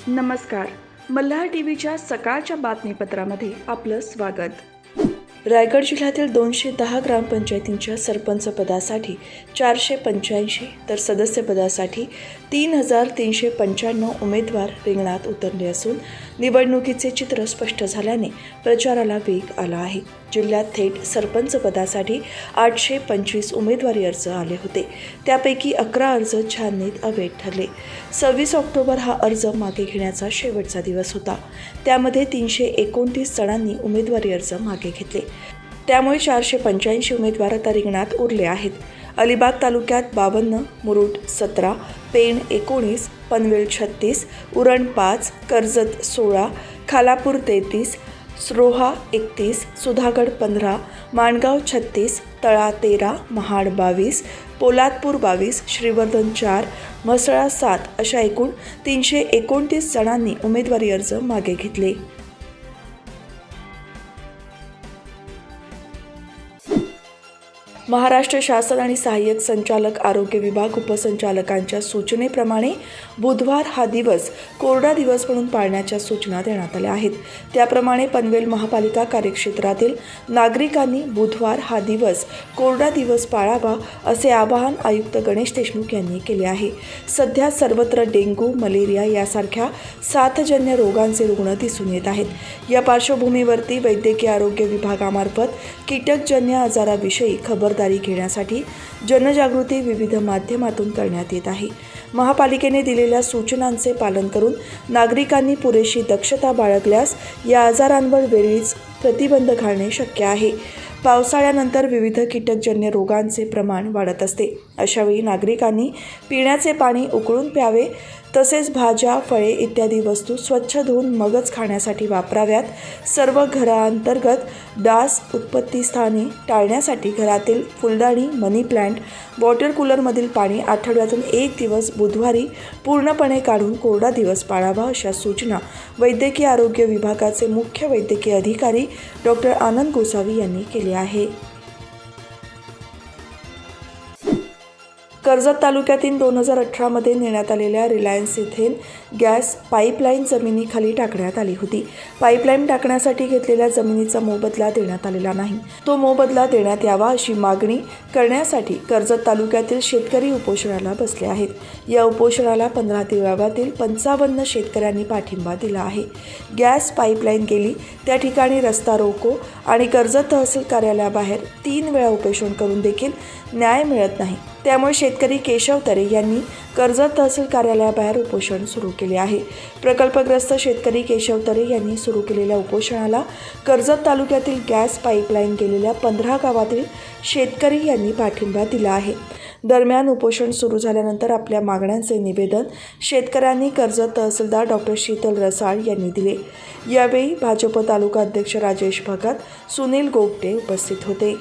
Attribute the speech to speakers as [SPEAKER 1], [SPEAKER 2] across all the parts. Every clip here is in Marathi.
[SPEAKER 1] नमस्कार. मल्हार टीव्हीच्या सकाळच्या बातमीपत्रामध्ये आपलं स्वागत. रायगड जिल्ह्यातील 210 ग्रामपंचायतींच्या सरपंच पदासाठी 485 तर सदस्य पदासाठी 3,395 उमेदवार रिंगणात उतरले असून निवडणुकीचे चित्र स्पष्ट झाल्याने प्रचाराला वेग आला आहे. जिल्ह्यात थेट सरपंच पदासाठी 825 उमेदवारी अर्ज आले होते. त्यापैकी 11 अर्ज छाननीत अवैध ठरले. 26 ऑक्टोबर हा अर्ज मागे घेण्याचा शेवटचा दिवस होता. त्यामध्ये 329 जणांनी उमेदवारी अर्ज मागे घेतले. त्यामुळे 485 उमेदवार आता रिंगणात उरले आहेत. अलिबाग तालुक्यात 52, मुरुड 17, पेण 19, पनवेल 36, उरण 5, कर्जत 16, खालापूर 33, रोहा 31, सुधागड 15, माणगाव 36, तळा 13, महाड 22, पोलादपूर 22, श्रीवर्धन 4, म्हसळा 7 अशा एकूण 329 जणांनी उमेदवारी अर्ज मागे घेतले. महाराष्ट्र शासन आणि सहाय्यक संचालक आरोग्य विभाग उपसंचालकांच्या सूचनेप्रमाणे बुधवार हा दिवस कोरडा दिवस म्हणून पाळण्याच्या सूचना देण्यात आल्या आहेत. त्याप्रमाणे पनवेल महापालिका कार्यक्षेत्रातील नागरिकांनी बुधवार हा दिवस कोरडा दिवस पाळावा असे आवाहन आयुक्त गणेश देशमुख यांनी केले आहे. सध्या सर्वत्र डेंग्यू, मलेरिया यासारख्या साथजन्य रोगांचे रुग्ण दिसून येत आहेत. या पार्श्वभूमीवरती वैद्यकीय आरोग्य विभागामार्फत कीटकजन्य आजाराविषयी खबरदारी घेण्यासाठी जनजागृती विविध माध्यमातून करण्यात येत आहे. महापालिकेने दिलेल्या सूचनांचे पालन करून नागरिकांनी पुरेशी दक्षता बाळगल्यास या आजारांवर वेळीच प्रतिबंध घालणे शक्य आहे. पावसाळ्यानंतर विविध कीटकजन्य रोगांचे प्रमाण वाढत असते. अशावेळी नागरिकांनी पिण्याचे पाणी उकळून प्यावे, तसेच भाज्या, फळे इत्यादी वस्तू स्वच्छ धुवून मगच खाण्यासाठी वापराव्यात. सर्व घरांतर्गत डास उत्पत्तीस्थाने टाळण्यासाठी घरातील फुलदाणी, मनी प्लांट, वॉटर कूलरमधील पाणी आठवड्यातून 1 दिवस बुधवारी पूर्णपणे काढून कोरडा दिवस पाळावा अशा सूचना वैद्यकीय आरोग्य विभागाचे मुख्य वैद्यकीय अधिकारी डॉक्टर आनंद गोसावी यांनी केली आहे. कर्जत तालुक्यातील 2018 मध्ये नेण्यात आलेल्या रिलायन्स इथेन गॅस पाईपलाईन जमिनीखाली टाकण्यात आली होती. पाईपलाईन टाकण्यासाठी घेतलेल्या जमिनीचा मोबदला देण्यात आलेला नाही. तो मोबदला देण्यात यावा अशी मागणी करण्यासाठी कर्जत तालुक्यातील शेतकरी उपोषणाला बसले आहेत. या उपोषणाला 15 गावातील 55 शेतकऱ्यांनी पाठिंबा दिला आहे. गॅस पाईपलाईन गेली त्या ठिकाणी रस्ता रोको आणि कर्जत तहसील कार्यालयाबाहेर 3 वेळा उपोषण करून देखील न्याय मिळत नाही. त्यामुळे शेतकरी केशव तरे यांनी कर्जत तहसील कार्यालयाबाहेर उपोषण सुरू केले आहे. प्रकल्पग्रस्त शेतकरी केशव तरे यांनी सुरू केलेल्या उपोषणाला कर्जत तालुक्यातील गॅस पाईपलाईन गेलेल्या 15 गावातील शेतकरी यांनी पाठिंबा दिला आहे. दरम्यान उपोषण सुरू झाल्यानंतर आपल्या मागण्यांचे निवेदन शेतकऱ्यांनी कर्जत तहसीलदार डॉक्टर शीतल रसाळ यांनी दिले. यावेळी भाजप तालुका अध्यक्ष राजेश भगत, सुनील गोगटे उपस्थित होते.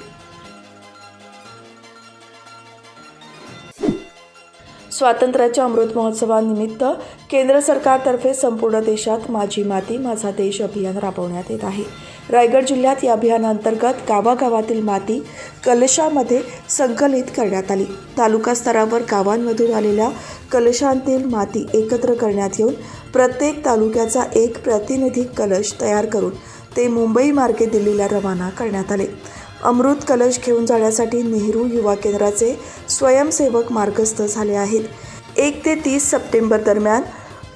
[SPEAKER 1] स्वातंत्र्याच्या अमृत महोत्सवानिमित्त केंद्र सरकारतर्फे संपूर्ण देशात माझी माती माझा देश अभियान राबवण्यात येत आहे. रायगड जिल्ह्यात या अभियानांतर्गत गावागावातील माती कलशामध्ये संकलित करण्यात आली. तालुका स्तरावर गावांमधून आलेल्या कलशांतील माती एकत्र करण्यात येऊन प्रत्येक तालुक्याचा एक प्रातिनिधिक कलश तयार करून ते मुंबई मार्गे दिल्लीला रवाना करण्यात आले. अमृत कलश घेऊन जाण्यासाठी नेहरू युवा केंद्राचे स्वयंसेवक मार्गस्थ झाले आहेत. 1 ते 30 सप्टेंबर दरम्यान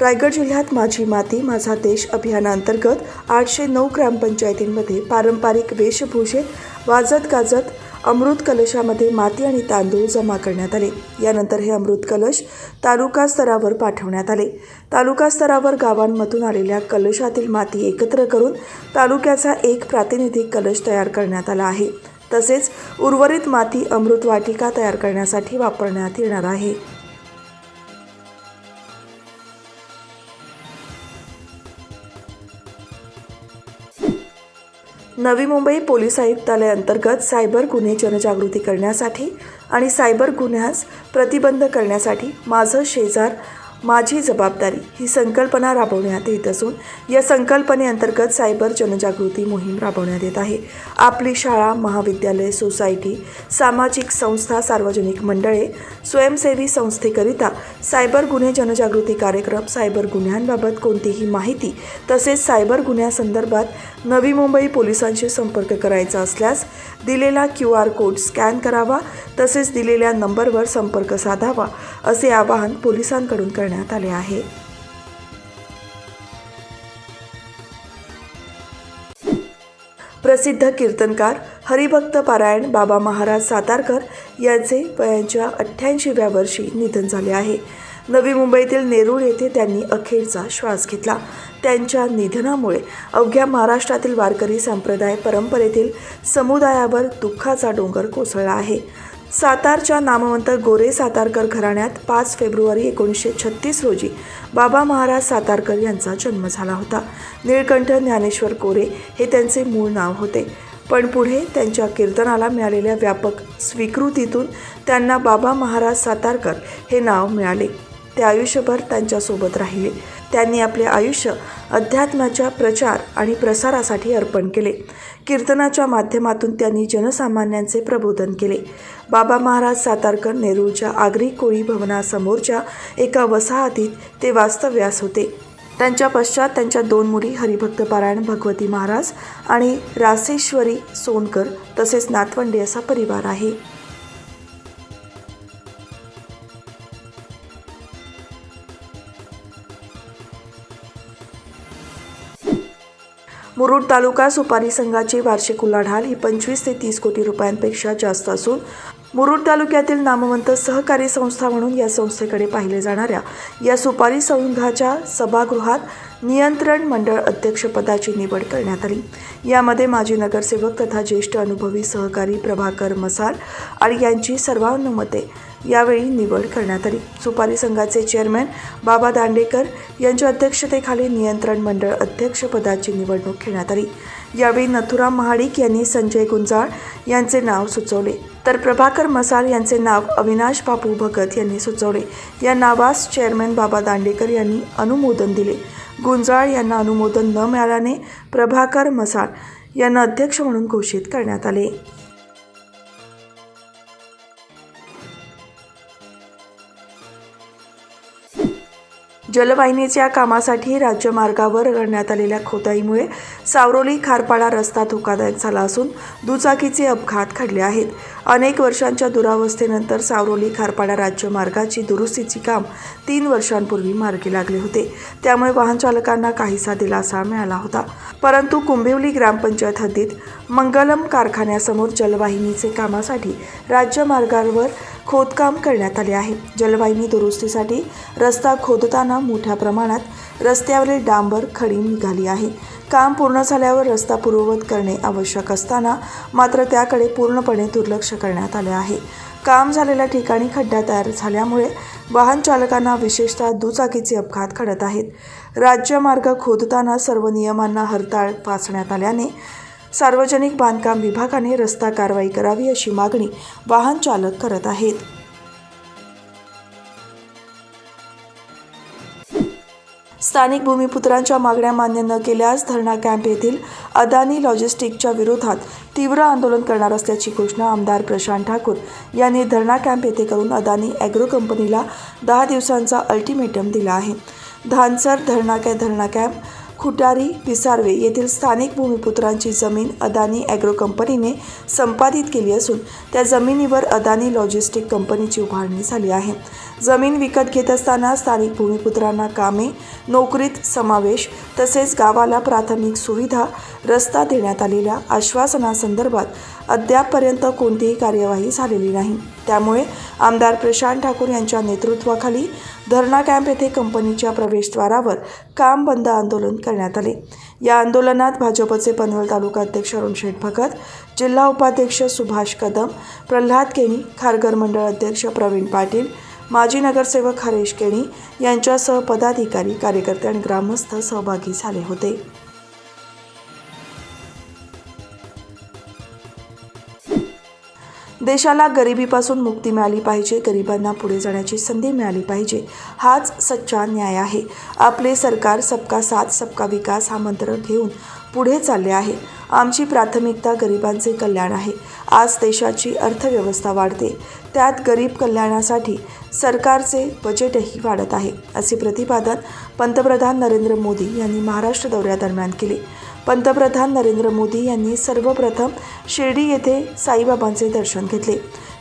[SPEAKER 1] रायगड जिल्ह्यात माझी माती माझा देश अभियानांतर्गत 809 ग्रामपंचायतींमध्ये पारंपरिक वेशभूषेत वाजत गाजत अमृत कलशामध्ये माती आणि तांदूळ जमा करण्यात आले. यानंतर हे अमृत कलश तालुका स्तरावर पाठवण्यात आले. तालुका स्तरावर गावांमधून आलेल्या कलशातील माती एकत्र करून तालुक्याचा एक प्रातिनिधिक कलश तयार करण्यात आला आहे. तसेच उर्वरित माती अमृत वाटिका तयार करण्यासाठी वापरण्यात येणार आहे. नवी मुंबई पोलीस आयुक्तालय अंतर्गत सायबर गुन्हे जनजागृती करण्यासाठी आणि सायबर गुन्ह्यास प्रतिबंध करण्यासाठी माझं शेजार माझी जबाबदारी ही संकल्पना राबवण्यात येत असून या संकल्पनेअंतर्गत सायबर जनजागृती मोहीम राबवण्यात येत आहे। आपली शाळा, महाविद्यालय, सोसायटी, सामाजिक संस्था, सार्वजनिक मंडळे, स्वयंसेवी संस्थेकरिता सायबर गुन्हे जनजागृती कार्यक्रम, सायबर गुन्ह्यांबाबत कोणतीही माहिती तसेच सायबर गुन्ह्यासंदर्भात नवी मुंबई पोलिसांशी संपर्क करायचा असल्यास दिलेला QR कोड स्कॅन करावा तसेच दिलेल्या नंबरवर संपर्क साधावा असे आवाहन पोलिसांकडून करण्यात आले आहे। प्रसिद्ध कीर्तनकार हरिभक्त पारायण बाबा महाराज सातारकर यांचे वयाच्या 88व्या वर्षी निधन झाले आहे। नवी मुंबईतील नेरूळ येथे त्यांनी अखेरचा श्वास घेतला। त्यांच्या निधनामुळे अवघ्या महाराष्ट्रातील वारकरी संप्रदाय परंपरेतील समुदायावर दुःखाचा डोंगर कोसळला आहे। सातारच्या नामवंत गोरे सातारकर घराण्यात 5 फेब्रुवारी 1936 रोजी बाबा महाराज सातारकर यांचा जन्म झाला होता। निळकंठ ज्ञानेश्वर गोरे हे त्यांचे मूळ नाव होते, पण पुढे त्यांच्या कीर्तनाला मिळालेल्या व्यापक स्वीकृतीतून त्यांना बाबा महाराज सातारकर हे नाव मिळाले। ते आयुष्यभर त्यांच्यासोबत राहिले। त्यांनी आपले आयुष्य अध्यात्माच्या प्रचार आणि प्रसारासाठी अर्पण केले। कीर्तनाच्या माध्यमातून त्यांनी जनसामान्यांचे प्रबोधन केले। बाबा महाराज सातारकर नेरूळच्या आगरी कोळी भवनासमोरच्या एका वसाहतीत ते वास्तव्यास होते। त्यांच्या पश्चात त्यांच्या 2 मुली हरिभक्त पारायण भगवती महाराज आणि रासेश्वरी सोनकर तसेच नातवंडे असा परिवार आहे। मुरुड तालुका सुपारी संघाची वार्षिक उलाढाल ही 25 ते 30 कोटी रुपयांपेक्षा जास्त असून मुरुड तालुक्यातील नामवंत सहकारी संस्था म्हणून या संस्थेकडे पाहिले जाणाऱ्या या सुपारी संघाच्या सभागृहात नियंत्रण मंडळ अध्यक्षपदाची निवड करण्यात आली। यामध्ये माजी नगरसेवक तथा ज्येष्ठ अनुभवी सहकारी प्रभाकर मसाल आणि यांची सर्वानुमते यावेळी निवड करण्यात आली। सुपारी संघाचे चेअरमॅन बाबा दांडेकर यांच्या अध्यक्षतेखाली नियंत्रण मंडळ अध्यक्षपदाची निवडणूक घेण्यात आली। यावेळी नथुराम महाडिक यांनी संजय गुंजाळ यांचे नाव सुचवले, तर प्रभाकर मसाल यांचे नाव अविनाश बापू भगत यांनी सुचवले। या नावास चेअरमॅन बाबा दांडेकर यांनी अनुमोदन दिले। गुंजाळ यांना अनुमोदन न मिळाल्याने प्रभाकर मसाल यांना अध्यक्ष म्हणून घोषित करण्यात आले। जलवाहिनीच्या कामासाठी राज्यमार्गावर करण्यात आलेल्या खोदाईमुळे सावरोली खारपाडा रस्ता धोकादायक झाला असून दुचाकीचे अपघात घडले आहेत। अनेक वर्षांच्या दुरावस्थेनंतर सावरोली खारपाडा राज्यमार्गाची दुरुस्तीचे काम 3 वर्षांपूर्वी मार्गी लागले होते। त्यामुळे वाहन चालकांना काहीसा दिलासा मिळाला होता, परंतु कुंभिवली ग्रामपंचायत हद्दीत मंगलम कारखान्यासमोर जलवाहिनीचे कामासाठी राज्यमार्गावर खोदकाम करण्यात आले आहे। जलवाहिनी दुरुस्तीसाठी रस्ता खोदताना मोठ्या प्रमाणात रस्त्यावरील डांबर खडी निघाली आहे। काम पूर्ण झाल्यावर रस्ता पूर्ववत करणे आवश्यक असताना मात्र त्याकडे पूर्णपणे दुर्लक्ष करण्यात आले आहे। काम झालेल्या ठिकाणी खड्डा तयार झाल्यामुळे वाहन चालकांना विशेषतः दुचाकीचे अपघात घडत आहेत। राज्यमार्ग खोदताना सर्व नियमांना हरताळ फासण्यात आल्याने सार्वजनिक बांधकाम विभागाने रस्ता कारवाई करावी अशी मागणी वाहन चालक करत आहेत। स्थानिक भूमिपुत्रांच्या मागण्या मान्य न केल्यास धरणा कॅम्प येथील अदानी लॉजिस्टिकच्या विरोधात तीव्र आंदोलन करणार असल्याची घोषणा आमदार प्रशांत ठाकूर यांनी धरणा कॅम्प येथे करून अदानी ॲग्रो कंपनीला 10 दिवसांचा अल्टिमेटम दिला आहे। धानसर धरणा कॅम्प खुटारी विसारवे येथील स्थानिक भूमिपुत्रांची जमीन अदानी ॲग्रो कंपनीने संपादित केली असून त्या जमिनीवर अदानी लॉजिस्टिक कंपनीची उभारणी झाली आहे। जमीन विकत घेत असताना स्थानिक भूमिपुत्रांना कामे, नोकरीत समावेश तसेच गावाला प्राथमिक सुविधा, रस्ता देण्यात आलेल्या आश्वासनासंदर्भात अद्यापपर्यंत कोणतीही कार्यवाही झालेली नाही। त्यामुळे आमदार प्रशांत ठाकूर यांच्या नेतृत्वाखाली धरणा कॅम्प येथे कंपनीच्या प्रवेशद्वारावर काम बंद आंदोलन करण्यात आले। या आंदोलनात भाजपचे पनवेल तालुका अध्यक्ष अरुणशेठ भगत, जिल्हा उपाध्यक्ष सुभाष कदम, प्रल्हाद केणी, खारघर मंडळ अध्यक्ष प्रवीण पाटील, माजी नगरसेवक हरेश केणी यांच्यासह पदाधिकारी, कार्यकर्ते आणि ग्रामस्थ सहभागी झाले होते। देशाला गरिबीपासून मुक्ती मिळाली पाहिजे, गरिबांना पुढे जाण्याची संधी मिळाली पाहिजे, हाच सच्चा न्याय आहे. आपले सरकार सबका साथ सबका विकास हा मंत्र घेऊन पुढे चालले आहे. आमची प्राथमिकता गरिबांचे कल्याण आहे. आज देशाची अर्थव्यवस्था वाढते, त्यात गरीब कल्याणासाठी सरकारचे बजेटही वाढत आहे, असे प्रतिपादन पंतप्रधान नरेंद्र मोदी यांनी महाराष्ट्र दौऱ्यादरम्यान केले. पंतप्रधान नरेंद्र मोदी यांनी सर्वप्रथम शिर्डी येथे साईबाबांचे दर्शन घेतले.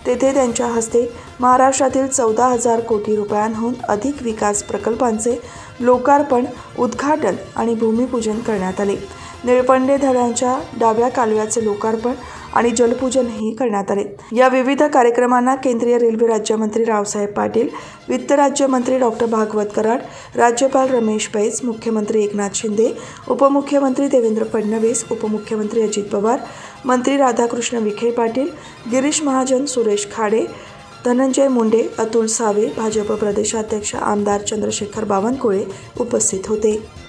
[SPEAKER 1] तेथे त्यांच्या हस्ते महाराष्ट्रातील 14,000 कोटी रुपयांहून अधिक विकास प्रकल्पांचे लोकार्पण, उद्घाटन आणि भूमिपूजन करण्यात आले. निळपंडे धरणाच्या डाव्या कालव्याचे लोकार्पण आणि जलपूजनही करण्यात आले. या विविध कार्यक्रमांना केंद्रीय रेल्वे राज्यमंत्री रावसाहेब पाटील, वित्त राज्यमंत्री डॉक्टर भागवत कराड, राज्यपाल रमेश बैस, मुख्यमंत्री एकनाथ शिंदे, उपमुख्यमंत्री देवेंद्र फडणवीस, उपमुख्यमंत्री अजित पवार, मंत्री राधाकृष्ण विखे पाटील, गिरीश महाजन, सुरेश खाडे, धनंजय मुंडे, अतुल सावे, भाजप प्रदेशाध्यक्ष आमदार चंद्रशेखर बावनकुळे उपस्थित होते.